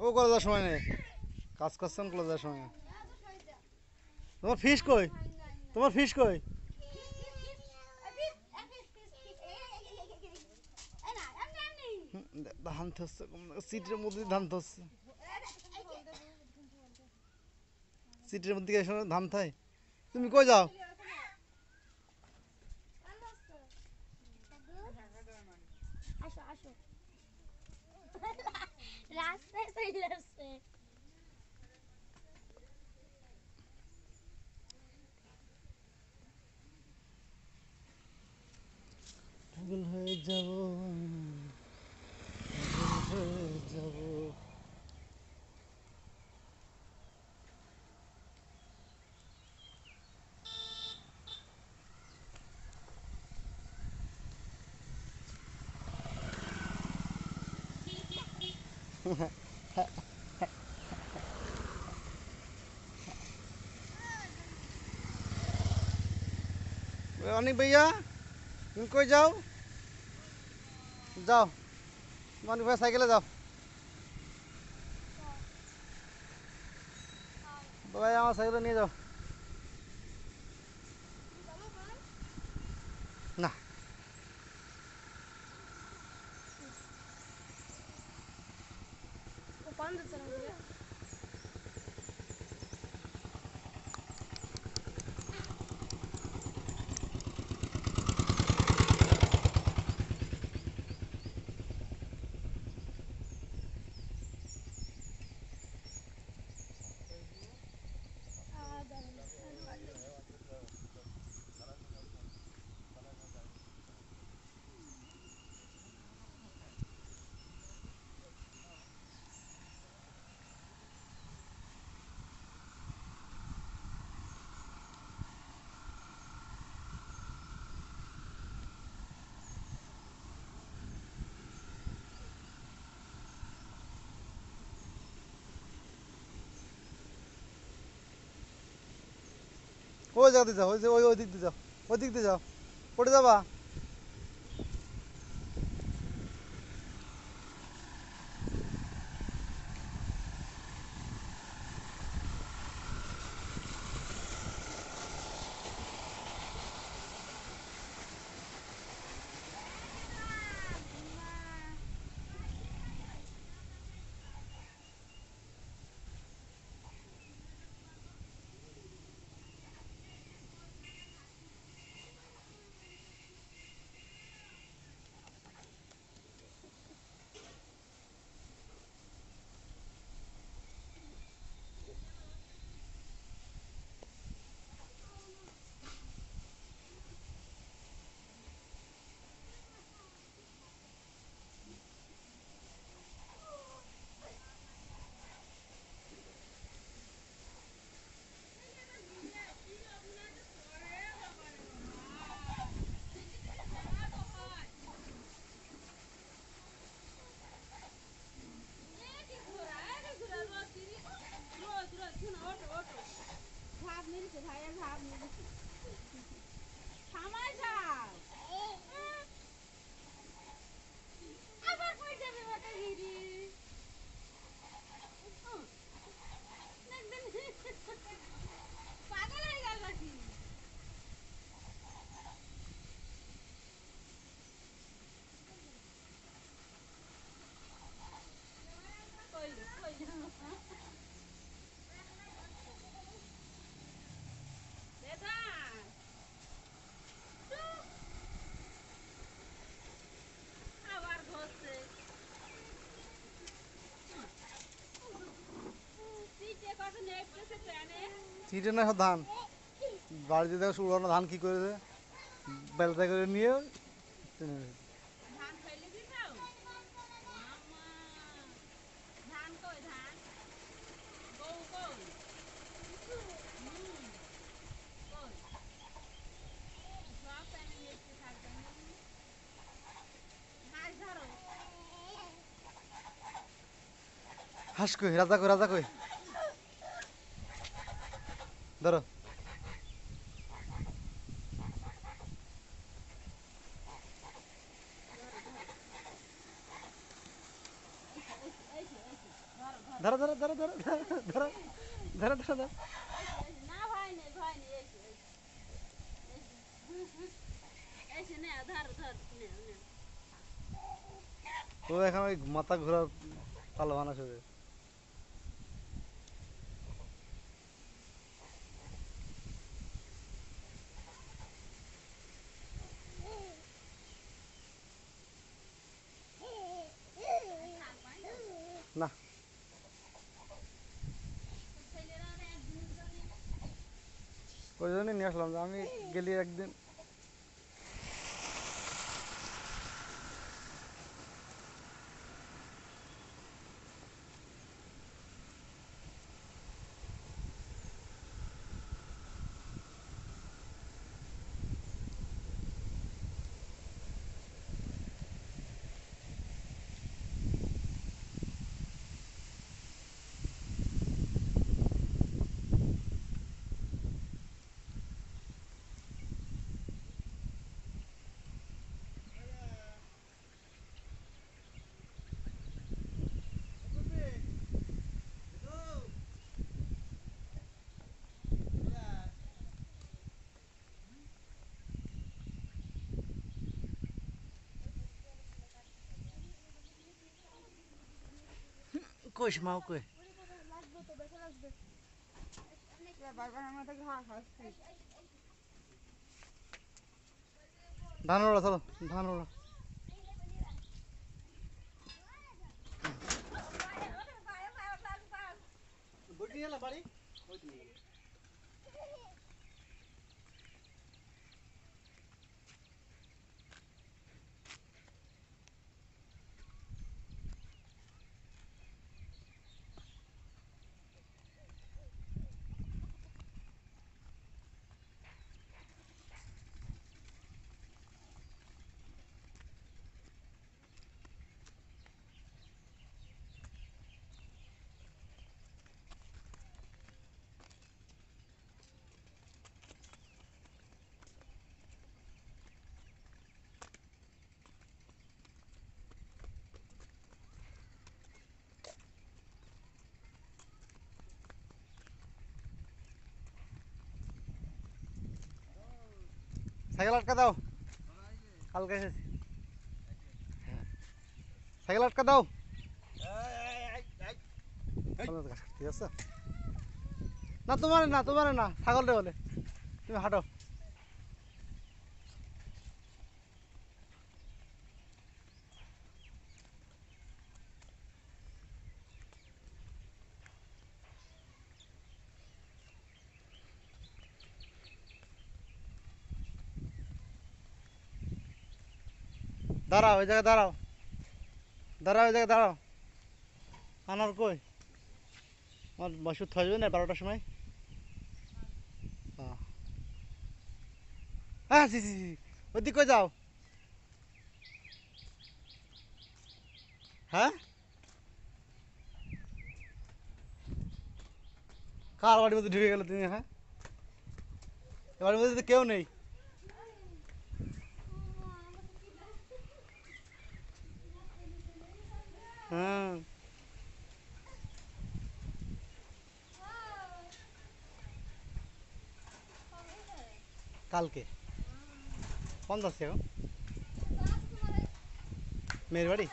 ও কলেজের সময় নেই, কাজ করছেন কলেজের সময়। তোমার ফিস কই? তোমার ফিস কই? ধান থচ্ছে, সিটের মধ্যে ধান থচ্ছে, সিটের মধ্যে ধান থাই। তুমি কই যাও? আসো আসো রাস্তায় চলে আসছে। পাগল হয়ে যাব, পাগল হয়ে যাব। অনেক ভাইয়া, তুমি কই যাও? যাও, অনেক ভাই সাইকেলে যাও। ভাই আমার সাইকেলে নিয়ে যাও। না, ওই জায়গাতে যাও, ওই যে ওই ওই দিক দিয়ে যাও, ওই দিক দিয়ে যাও, পড়ে যাবা। চিটে না ধান, বাড়িতে দেখো উড়ানো ধান কি করেছে, বেলতা করে নিয়ে হাস কই, রাজা কই, রাজা কই, ধরো। ধরো ধরো ধরো ধরো ধরো ধরো ধরো ধরো ধরো। না ভয় নেই ভয় নেই এসে নে ধর ধর নে নে ও এখন ওই মাথা ঘোরা পালো মানুষ হবে। না ওই জন্যই নিয়ে আসলাম যে আমি গেলি একদিন। কইস মাও কই লাগবে তো বেশি লাগবে বারবার আমাদের ঘা খাচ্ছে ধান ওড়া চলো ধান ওড়া। বাড়ি সাইকেল আটকা দাও কালকে এসেছি। হ্যাঁ সাইকেল আটকা দাও। ঠিক আছে না তোমার না তোমার না ছাগলটা বলে তুমি হাঁটো। দাঁড়াও ওই জায়গায় দাঁড়াও দাঁড়াও ওই জায়গায় দাঁড়াও। আনার কই আমার ওষুধ থাকবে না 12টার সময়। হ্যাঁ জি জি জি ওইদিক কই যাও। হ্যাঁ কার বাড়ির মধ্যে ঢুকে গেলে তুমি? হ্যাঁ এ বাড়ির মধ্যে তো কেউ নেই। হ্যাঁ কালকে কোন যাচ্ছে এখন? মেয়ের বাড়ি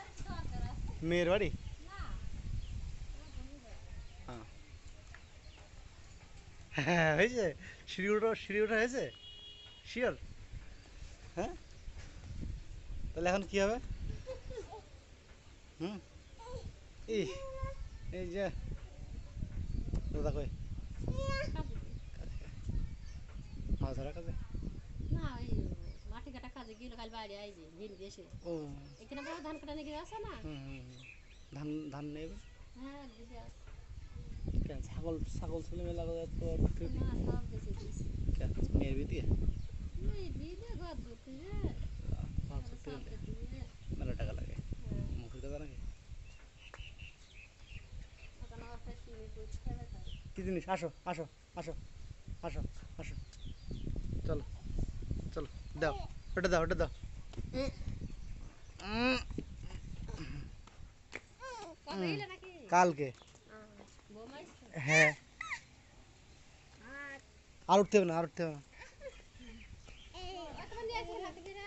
মেয়ের বাড়ি। হ্যাঁ হ্যাঁ হয়েছে সিঁড়ি ওঠা হয়েছে শিওর। হ্যাঁ তাহলে এখন কি হবে? হুম এই এই যে দাদা কই মাছ ধরা কাজে? না ওই মাটি কাটা কাজে গেল কাল বাড়ি আইবে ভিন্ডি এসে ও এখানে বড় ধান কাটা নাকি আছে না হুম হুম হুম। ধান ধান নেবে হ্যাঁ দিদি আছে কেন ছাগল ছাগল ছেলে মেয়ে লাগা তো না সব বেশি দিস কেন মেয়ের বিয়ে এই দিদি ঘর ধরতে যে ভাব সব করতে গেলে দিয়ে মেলা টাকা লাগে হ্যাঁ মুখের কথা নাকি ওখানে আমার ফের কিনে করতে হবে তাই কি জিনিস আসো আসো আসো আসো আসো চলো চলো দাও ওটা দাও ওটা দাও কবে এলে নাকি কালকে হ্যাঁ হ্যাঁ, আর উঠতে হবে না, আর উঠতে হবে না। তোমার নিয়ে আসি হাতে করে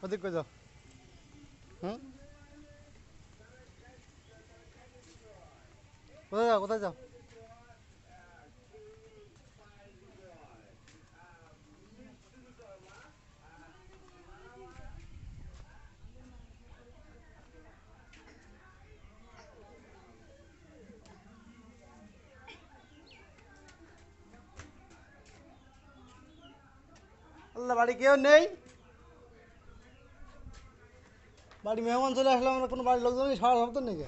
ওদিক কই যাও? হুম, কোথায় যাও, কোথায় যাও? আল্লাহ, বাড়ি কেউ নেই? বাড়ি মেহমান চলে আসলে আমরা কোনো বাড়ির লোকজন নেই, সারা ভাবতো নাকি?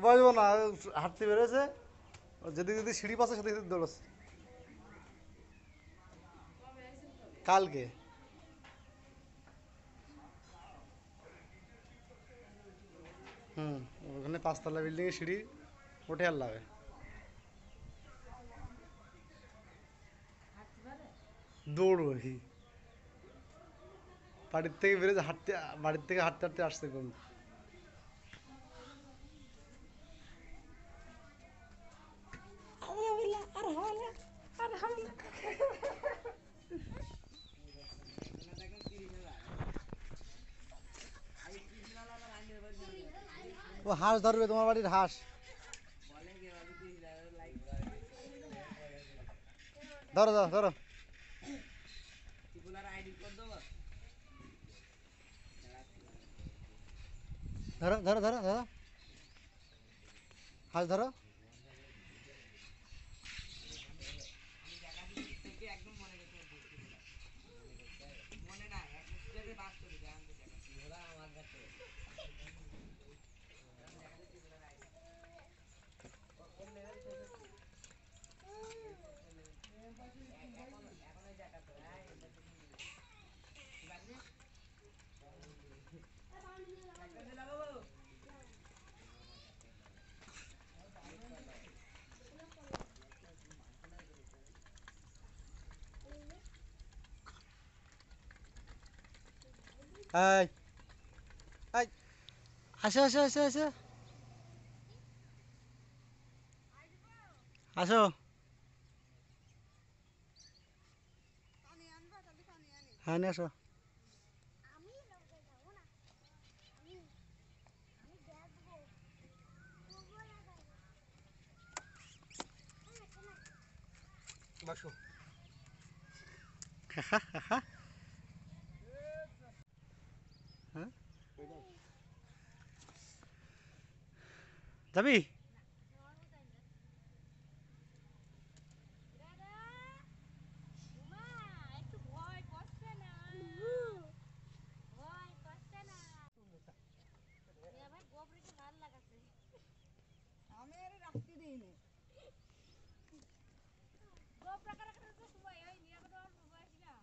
বসবো না, হাঁটতে বেরোছে, যেদিকে যদি সিঁড়ি পাচ্ছে সেদিকে দৌড়চ্ছে। কালকে হুম, ওখানে 5 তলা বিল্ডিং এর সিঁড়ি উঠে আর লাগে। দৌড় ওই বাড়ির থেকে বেরোছে হাঁটতে, বাড়ির থেকে হাঁটতে হাঁটতে আসছে কোন। ও হাঁস ধরবে, তোমার বাড়ির হাঁস। ধরো ধরো ধরো, ধরো ধরো ধরো ধরো, হাঁস ধরো। এই এই, আসো আসো আসো আসো, আসো। পানি আনবা তাহলে পানি আনি হ্যাঁ, নিয়ে আসো। আমি নৌকায় যাবো না আমি আমি দেখবো করবো না যাবো হ্যাঁ শোনা বসো। হ্যাঁ, যাবি? দাদা উমা একটু ভয় করছে না ভয় করছে না এবার গোবরিকে ভাল লাগাছে আমি আরে রাখতে দিইনি গোবরা করে করে তো সময় হয় নি এখন অল্প বয়স না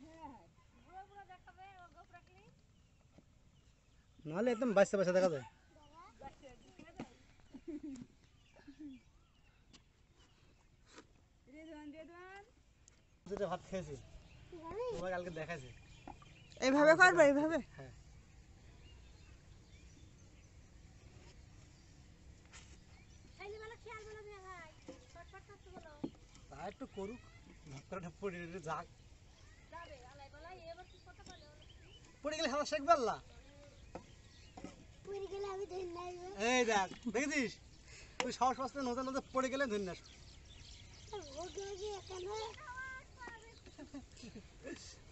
হ্যাঁ বুড়ো বুড়ো দেখাবে ও গোপ রাখলি নাহলে একদম বাচ্চা বাচ্চা দেখা যায়। রেদওয়ান রেদওয়ান যেটা ভাত খেয়েছি তোমাকে কালকে দেখাইছে। এইভাবে করবে এইভাবে হ্যাঁ, খাইলে ভালো খেয়াল ভালো দিয়ে ভাই ফটফট করতে বলো তা একটু করুক, ভাত করে পড়ে যাক, যাবে আলাই বলাই এবার কি কথা বলে পড়ে গেলে হাওয়া শেখবে আল্লাহ। এই দেখ দেখেছিস তুই সাহস পাচ্ছে নদে নদে পড়ে গেলে ধরে না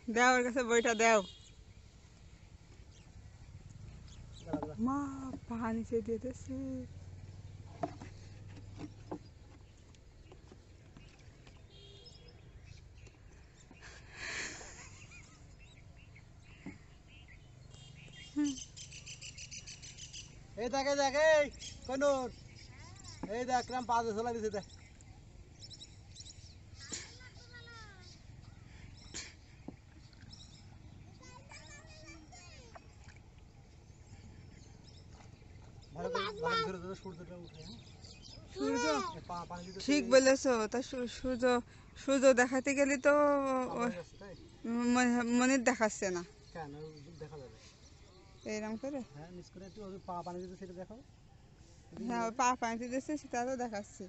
দাও ওর কাছে বইটা দাও মা পা নিচে দিয়ে দিয়েছে এই দেখ এই কোন এই দেখ কিরম পা দিয়ে চলা দিছে দেখ ভালো করে ধরে ধরে সূর্যটা উঠে সূর্য পানি দিতে ঠিক বলেছো তা সূর্য সূর্য দেখাতে গেলে তো মনির দেখাচ্ছে না কেন দেখা যাবে এইরকম করে হ্যাঁ নিচ করে একটু পা পানি দিতে সেটা দেখো হ্যাঁ ওই পা পানিতে দিচ্ছে সেটা তো দেখাচ্ছে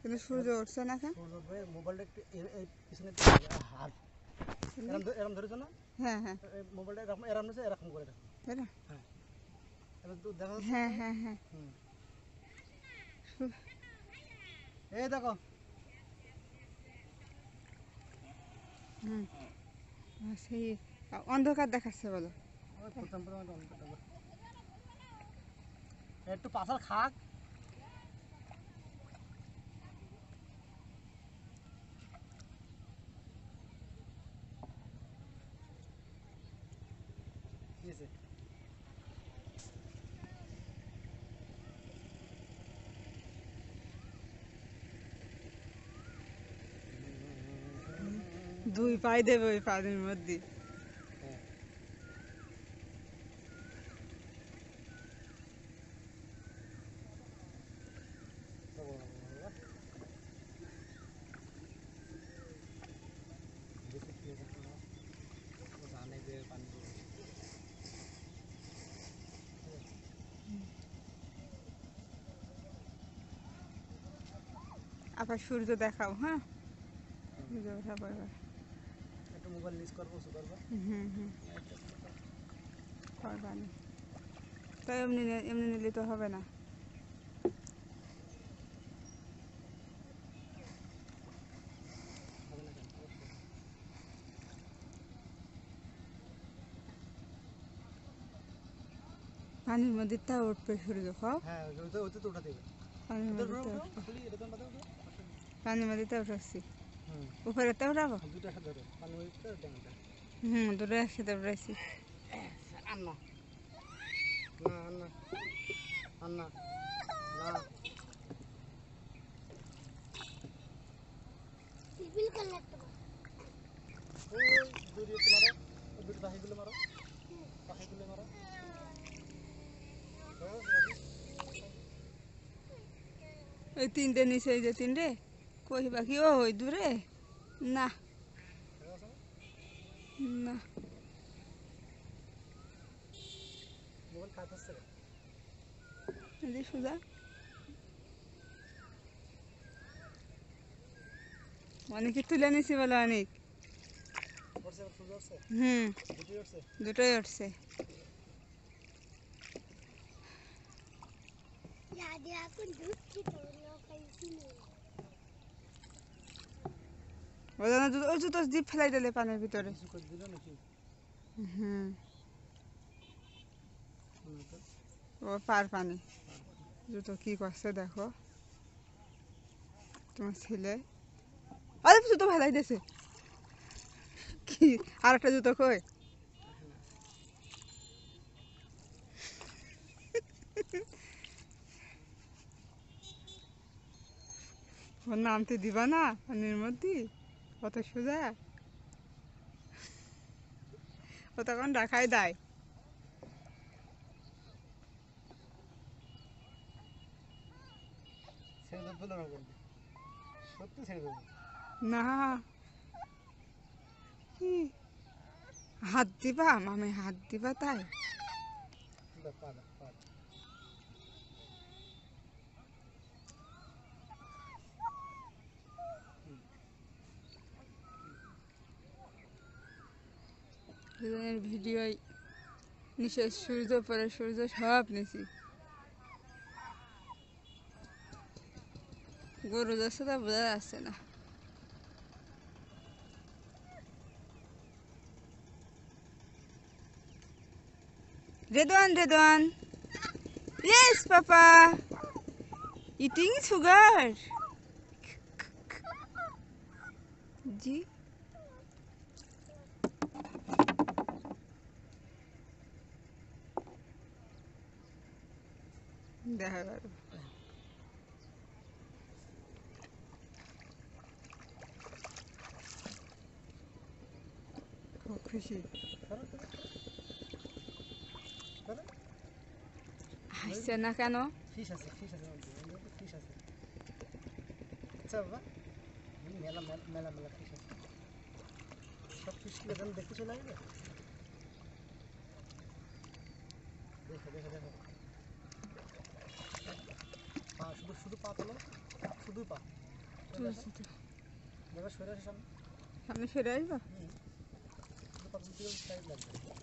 কিন্তু সূর্য উঠছে না কেন সূর্য উঠবে মোবাইলটা একটু এই পিছনে হাত এরকম ধরেছো না হ্যাঁ হ্যাঁ মোবাইলটা এরকম এরকম নিচে এরকম করে রাখো তাই না হ্যাঁ এবার তো দেখা যাচ্ছে হ্যাঁ হ্যাঁ হ্যাঁ এই দেখো হুম সেই অন্ধকার দেখাচ্ছে বলো ওই প্রথম একটু পাশাল খাক কি আছে দুই পাই দেবে ওই পানির মধ্যে আবার সূর্য দেখাও হ্যাঁ সূর্য দেখাবো এবার একটু মোবাইল ইউজ করবো করবো হুম হুম পারবানি তাই এমনি নিলে তো হবে না হবে না কেন পানির মধ্যে তা উঠবে সূর্য খাও হ্যাঁ ওইটা তো উঠাতে হবে পানির ওদের মধ্যে উঠো খালি এরকম বাদে উঠো পানির মধ্যে তা উঠাচ্ছি হুম উপরে তা উঠাবো দুটো একসাথে ধরো পানি ওইটা ড্যাংটা হুম দুটো একসাথে উঠাইছি আন্না না আন্না আন্না না ওই দূরে মারো ওই দুটো পাখিগুলো মারো পাখিগুলো মারো ওই তিনটে নিচে এই যে তিনটে কই বাকি ও ওই দূরে না না মোবাইল খাইতেছে এই যে সোজা অনেকে তুলে নিছি বলে অনেক উঠছে সুন্দর উঠছে হুম দুটোই উঠছে দুটোই উঠছে ওই জুতো জিপ ফেলাই দিলে পানির ভিতরে কিছু করে দিল নাকি হুম না তো ও পার পানি জুতো কি করছে দেখো তোমার ছেলে আরে জুতো ফেলাই দিয়েছে কি আর একটা জুতো কই ওর নামতে দিবা না পানির মধ্যে কত সোজা ও তখন ডাকাই দেয় ছেড়ে দেবো না বলবি সত্যি ছেড়ে দেবো না কি হাত দিবা মামি হাত দিবা তাই পা দা পা ভিডিও নিচে সূর্য পরে সূর্য সব নিছি গরু যাচ্ছে তা বোঝা যাচ্ছে না Redwan yes papa eating sugar জি দেখা গেল খুব খুশি হাসছে না কেন ফিশ আছে ফিশ আছে ফিশ আছে আচ্ছা বাবা মেলা মেলা মেলা মেলা ফিশ আছে সব ফিশ দেখতে চলে আসবে দেখো দেখো দেখো পা শুধু শুধু পা তোলো শুধু পা দেখো সরে আসে সামনে সামনে সরে আসবো শুধু পা দুটো সাইড লাগবে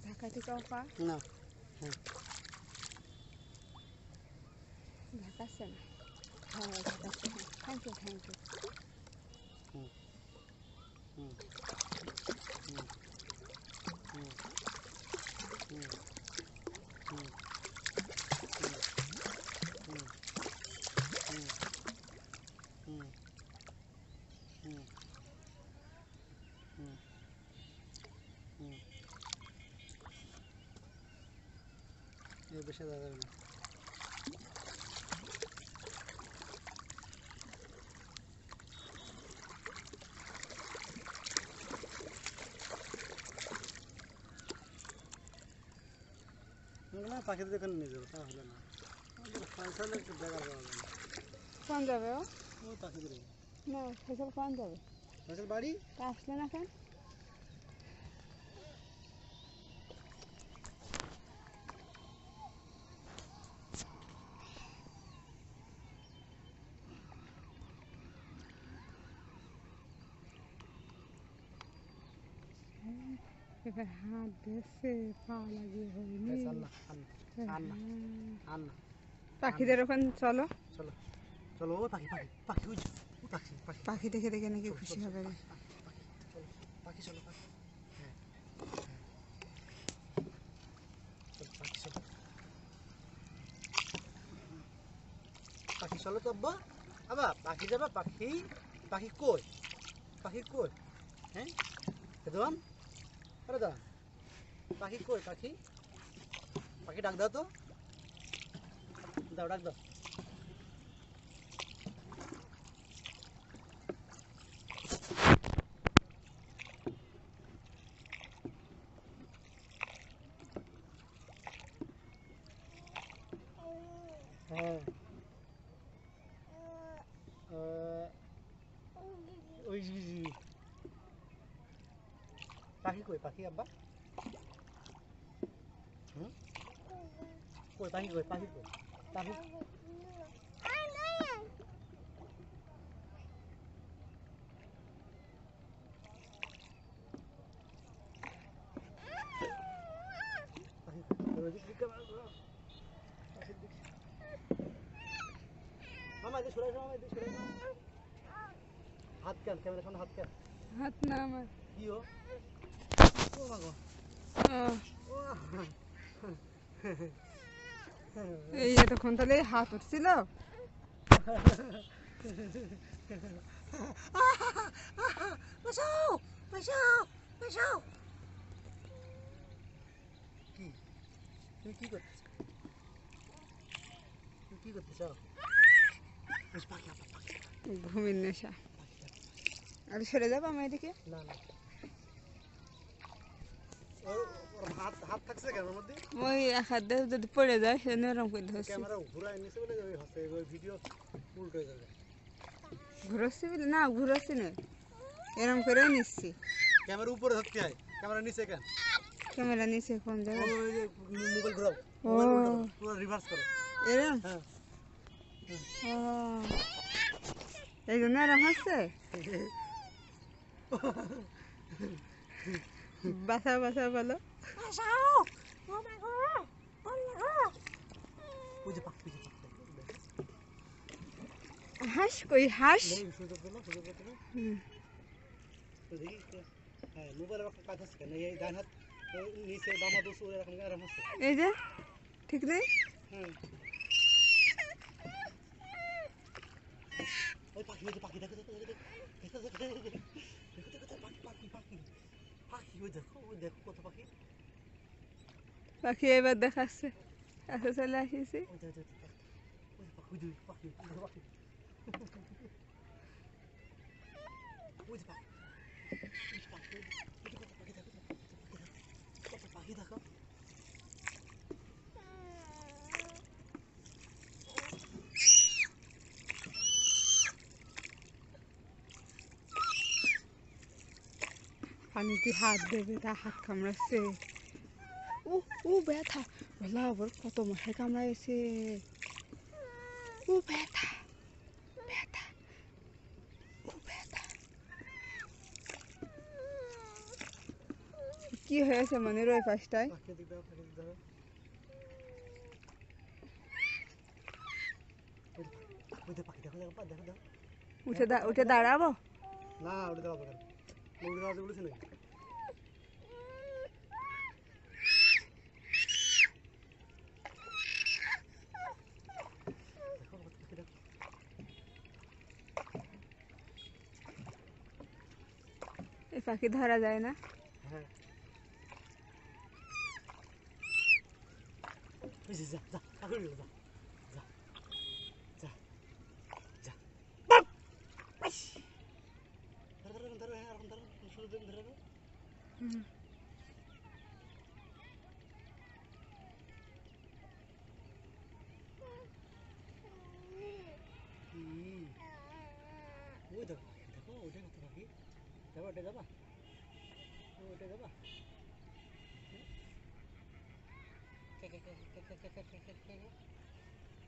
ঢাকা থেকে পা না হ্যাঁ ঢাকাচ্ছে না হ্যাঁ ঢাকাচ্ছে থ্যাংক ইউ হুম হুম হুম হুম হুম হুম বেশি দেওয়া যাবে না না পাখিদের দোকানে নিয়ে যাবো তা হলে না পয়সা হলে একটু দেখা যাওয়া যাবে কোন যাবে ও ওই পাখিদের না ফসল কোন যাবে ফসল বাড়ি তা আসলে না কেন এবার হাত দিয়েছে পা লাগিয়ে হয়নি পাখিদের ওখানে চলো চলো চলো ও পাখি পাখি পাখি ওই পাখি পাখি পাখি দেখে দেখে নাকি খুশি হবে রে পাখি চলো পাখি হ্যাঁ পাখি চলো পাখি চলো তো আব্বা আবা পাখি যাবা পাখি পাখি কই হ্যাঁ দান আরে দান পাখি কই পাখি পাখি ডাক দাও তো দাও ডাক দাও হ্যাঁ ওই পাখি কই পাখি আব্বা হুম কই পাখি কই পাখি কই পাখি মামা এদিকে সরে আসো মামা এদিকে সরে আসো হাত কেন ক্যামেরার সামনে হাত কেন হাত না আমার কি ও ও মা গো এই এতক্ষণ তাহলে হাত উঠছিল বাঁচাও বাঁচাও বাঁচাও কি তুমি কি করতেছ তুমি কি করতে চাও পাখি পাখি ঘুমের নেশা আর সরে যাবো আমার এদিকে না না ওর হাত হাত থাকছে ক্যামেরার মধ্যে ওই এক হাত দিয়ে যদি পড়ে যায় সেজন্য ওরকম করে ধরছি ক্যামেরা ঘুরায় নিছে বলে ওই হচ্ছে ওই ভিডিও উল্টো হয়ে যাবে ঘুরোচ্ছি বলে না ঘুরোচ্ছি না এরকম করে নিচ্ছি ক্যামেরা উপরে ধরতে হয় ক্যামেরা নিচে কেন ক্যামেরা নিচে কোন জায়গায় ওই যে মোবাইল ঘুরাও ও মোবাইল উল্টো করো, পুরো রিভার্স করো এরম হ্যাঁ ও এই জন্য এরম হচ্ছে বাঁচাও বাঁচাও বলো। ওই যে পাখি হাঁস কই হাঁস? সুযোগ পেলো হুম। তো দেখি হ্যাঁ মোবাইলের একটা কাজ আছে কেন এই ডান হাত নিচে বামা দুসু এরকম এরকম আছে এই যে ঠিক নেই। হ্যাঁ ওই পাখি ওই যে পাখি দেখো দেখো দেখো দেখো দেখো দেখো দেখো দেখো পাখি পাখি পাখি পাখি ওই দেখো কত পাখি পাখি এবার দেখাচ্ছে, কাছে চলে আসিছি। ওই দেখো ওই পাখি ওই পাখি পাখি ওই পাখি কত পাখি দেখো পানিতে হাত দেবে, তা হাত কামড়াচ্ছে। ও ও ব্যথা, বলা আবার কত মশাই কামড়াইছে। ও ব্যথা ব্যথা, ও ব্যথা। কি হয়েছে মনের ওই পাশটায়? পাখি দিক দাও পাখি দিক দাও ওই যে পাখি দেখো দেখো দেখো দেখো উঠে দাঁড়াবো? না ওটা দাও কেন উড়ে দাও বলেছে নাকি দেখো পাখি দেখো এই পাখি ধরা যায় না। হ্যাঁ ওই যে যা যা পাখি উড়ে যা যা যা যা ধরো ধরো ধরো হ্যাঁ এরকম ধরো শুরু ধরে ধরো হুম। ওই দেখো দেখো ওইটা কত পাখি যাবা ওটা যাবা ওইটা যাবা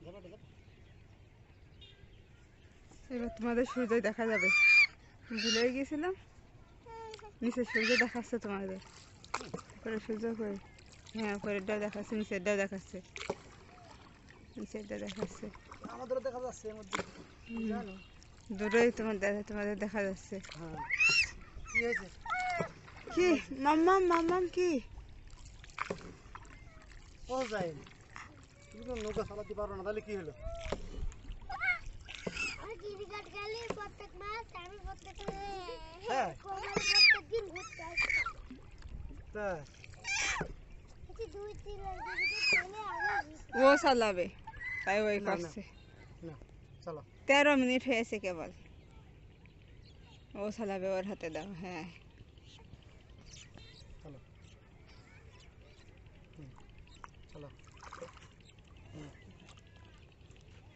যাবা ওটা যাবা এবার তোমাদের সূর্য দেখা যাবে, ভুলে গিয়েছিলাম। নিচে সূর্য দেখাচ্ছে তোমাদের, উপরে সূর্য করে। হ্যাঁ উপরেরটাও দেখাচ্ছে, নিচেরটাও দেখাচ্ছে, নিচেরটা দেখাচ্ছে। আমাদেরও দেখা যাচ্ছে এর মধ্যে জানো দূরেই তোমাদের দেখা যাচ্ছে। হ্যাঁ কি হয়েছে কি মাম্মাম মাম্মাম কি? ও যাই তুমি তো নৌকা চালাতে পারো না তাহলে কি হলো আমি জীবিকাট গেলে প্রত্যেক মাস আমি প্রত্যেক হ্যাঁ প্রত্যেক দিন ঘুরতে আসতাম। তা কিছু 2-3 লাখ দিকে চলে আমি ও চালাবে, তাই ওই না, না। করছে। না চলো 13 মিনিট হয়েছে কেবল। ও চালাবে, ওর হাতে দাও। হ্যাঁ চলো চলো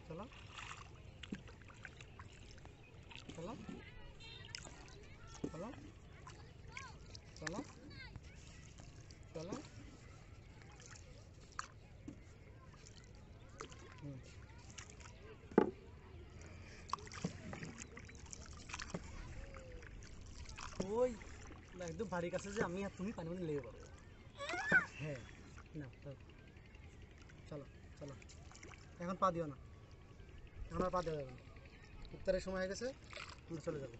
চলো চলো চলো চলো চলো ওই একদম বাড়ির কাছে যে আমি আর তুমি পানি পানি লেগে পড়ো হ্যাঁ না চলো চলো এখন পা দিও না এখন আর পা দেওয়া যাবে না ইফতারের সময় হয়ে গেছে আমরা চলে যাবো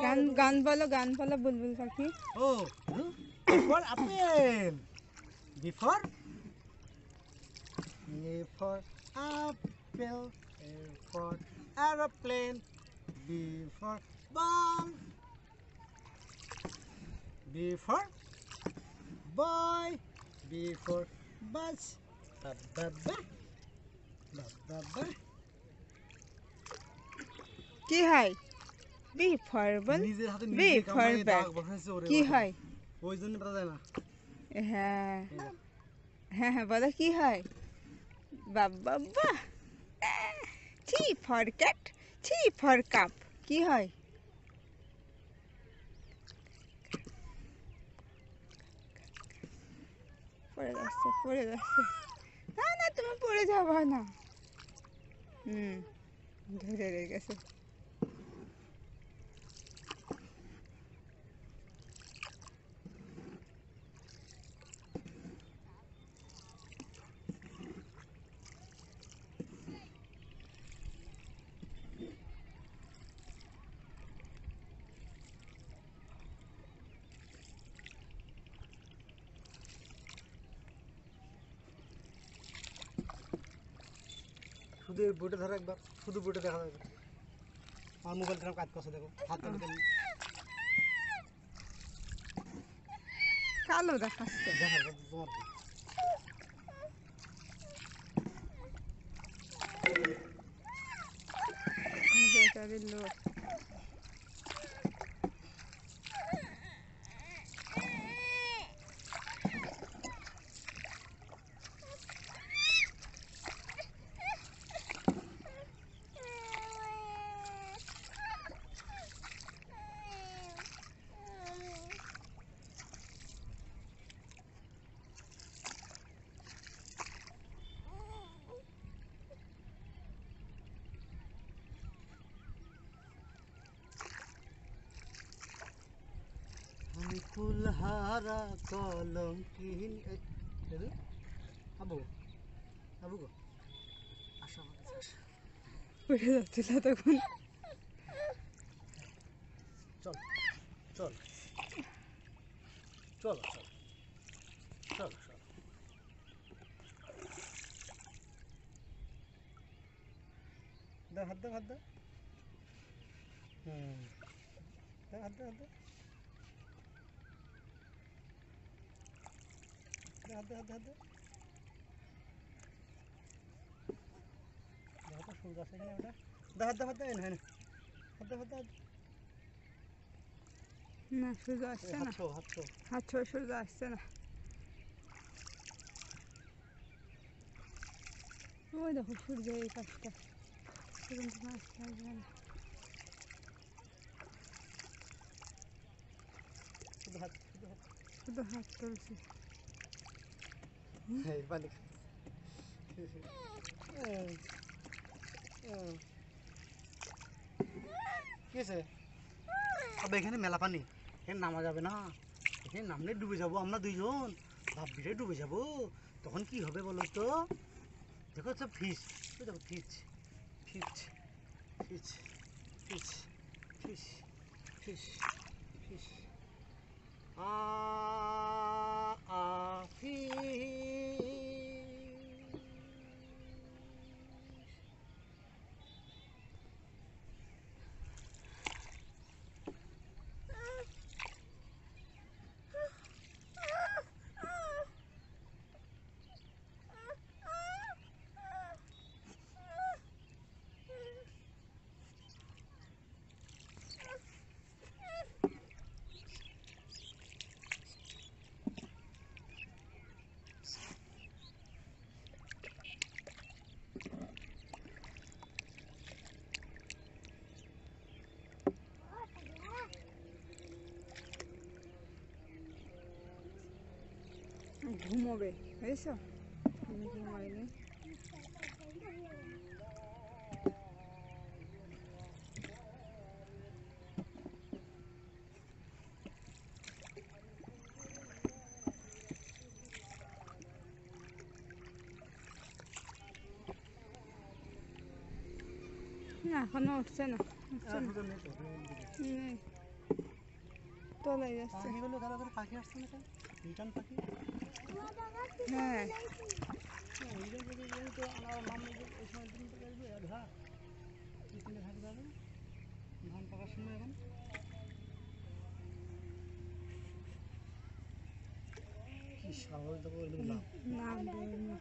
গান গান বলো, গান বলো বুলবুল পাখি। Oh, for apple. Before? A for apple. A for aeroplane. B for ball. B for boy. B for bus. Ba ba ba. Ba ba ba. কি হয়? B for ball. নিজের হাতে বি নিজে ফর কামড়ে ব্যাট। দাগ বসাইছে ওরে কি বাবা। হয়? ওই জন্য পাতা যায় না হ্যাঁ হ্যাঁ হ্যাঁ বলো কি হয়? বাবা বাহ। T for cat, T for cup. কি হয়? পড়ে যাচ্ছে পড়ে যাচ্ছে। না না তুমি পড়ে যাবো না। ধরে রয়ে গেছে। শুধু এই বোটে ধরো একবার, শুধু বোটে দেখা যাবে। আমার মোবাইলটা কাজ করছে দেখো, হাত তুলে দিন। কালো দেখাচ্ছে। দেখা যাবে তোমার কি। বেকারের লোক। আমি ফুলহারা কলঙ্কিন। আবু, আবু গো, আসো আমার কাছে আসো। পড়ে যাচ্ছিল তখন। চল চল চল চল চল চল। দাও হাত দাও, হাত দাও। দাও হাত দাও, হাত দাও। হাত দাও, হাত দাও, হাত দাও। দেখো তো সূর্য আছে কিনা ওটা। দাও হাত দাও, হাত দাও। এনে হাত দাও, হাত দাও। না সূর্য আসছে হাত না। ছো, হাত ছো। হাত ছোঁয়া সূর্য আসছে না। ওই দেখো সূর্য এই পাশটা। কিন্তু মাছটা আসবে না। শুধু হাত, শুধু হাত। শুধু হাত তুলছি। এই পানি খা। কি আছে? আবে এখানে মেলা পানি, এখানে নামা যাবে না। এখানে নামলে ডুবে যাবো আমরা দুইজন, ভাববিরে ডুবে যাবো। তখন কি হবে বলো তো? দেখো সব ফিস, দেখো ফিস ফিস ফিস ফিস ফিস ফিস ফিস আ আ ফিস। ঘুমোবে বুঝেছো? ঘুমায়নি। না এখনো উঠছে না, উঠছে না। নেই, তলায় যাচ্ছে। পাখিগুলো ভালো করে, পাখি আসছে না কেন? রিটার্ন পাখি। হ্যাঁ তো আমার নাম ওই সময় দিন থেকে আসবে ঘাট, পিছনে ঘাট যাবে ধান পাকার সময়। এখন কি স্বাভাবিক দেখো এরকম লাভ। নাম দেয়নি।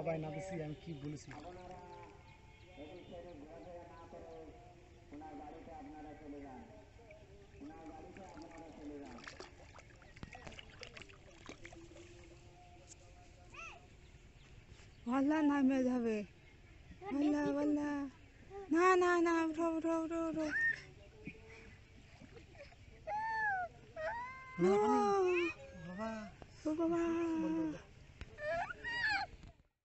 ভাই না দিছি আমি কি বলেছি। ভাল্লা নামে যাবে, ভাল্লা ভাল্লা, না না না, উঠো উঠো উঠো উঠো। মেলা পানি